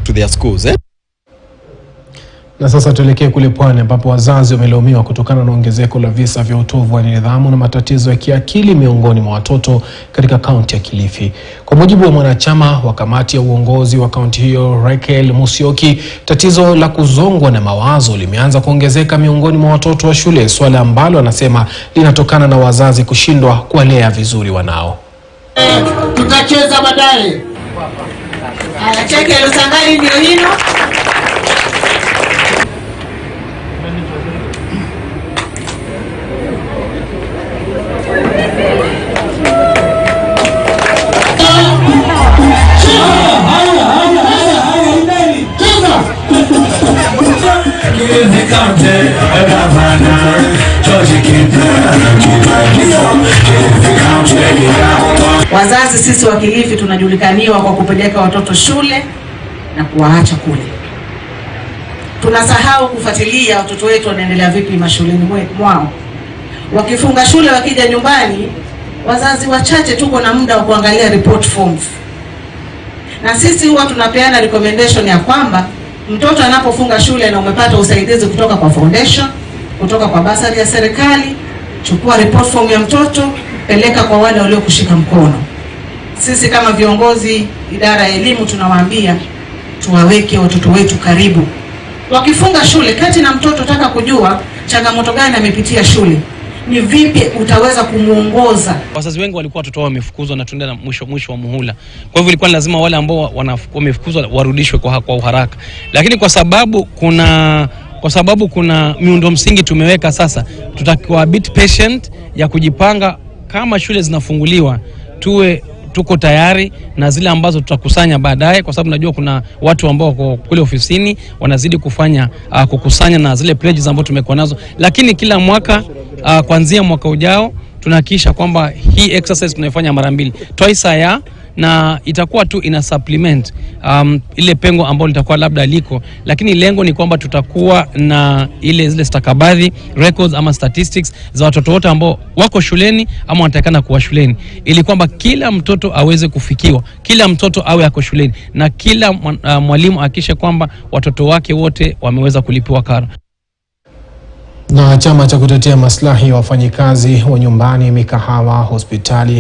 to their schools. Na sasa tuelekee kule Pwani ambapo wazazi wamelaumiwa kutokana na ongezeko la visa vya utovu wa nidhamu na matatizo ya kiakili miongoni mwa watoto katika kaunti ya Kilifi. Kwa mujibu wa mwanachama wa kamati ya uongozi wa kaunti hiyo Raquel Musioki, tatizo la kuzongwa na mawazo limeanza kuongezeka miongoni mwa watoto wa shule, swala ambalo anasema linatokana na wazazi kushindwa kuwalea vizuri wanao. Tutacheza baadaye. Cheke lo sangari ndio hilo. Wazazi sisi wa Kilifi tunajulikaniwa kwa kupeleka watoto shule na kuwaacha kule. Tunasahau kufuatilia watoto wetu wanaendelea vipi mashuleni mwao. Wakifunga shule wakija nyumbani, wazazi wachache tuko na muda wa kuangalia report forms. Na sisi huwa tunapeana recommendation ya kwamba mtoto anapofunga shule na umepata usaidizi kutoka kwa foundation, kutoka kwa basari ya serikali, chukua report form ya mtoto, peleka kwa wale walio kushika mkono. Sisi kama viongozi idara ya elimu tunawaambia tuwaweke watoto wetu karibu. Wakifunga shule, kati na mtoto taka kujua changamoto gani amepitia shule, ni vipi utaweza kumuongoza. Wazazi wengi walikuwa watoto wao wamefukuzwa na tunaenda mwisho wa muhula. Kwa hivyo ilikuwa lazima wale ambao wamefukuzwa warudishwe kwa haraka. Lakini kwa sababu kuna miundo msingi tumeweka sasa, tutakuwa bit patient ya kujipanga kama shule zinafunguliwa tuko tayari na zile ambazo tutakusanya baadaye, kwa sababu najua kuna watu ambao wako kule ofisini wanazidi kukusanya na zile pledges ambazo tumekuwa nazo. Lakini kila mwaka kuanzia mwaka ujao tunahakikisha kwamba hii exercise tunaifanya mara 2, twice a year, na itakuwa tu ina supplement ile pengo ambalo litakuwa labda liko, lakini lengo ni kwamba tutakuwa na zile stakabadhi records ama statistics za watoto wote ambao wako shuleni ama wanatakana kuwa shuleni, ili kwamba kila mtoto aweze kufikiwa, kila mtoto awe ako shuleni, na kila mwalimu hakikishe kwamba watoto wake wote wameweza kulipiwa karo. Na chama cha kutetea maslahi ya wafanyikazi wa nyumbani, mikahawa, hospitali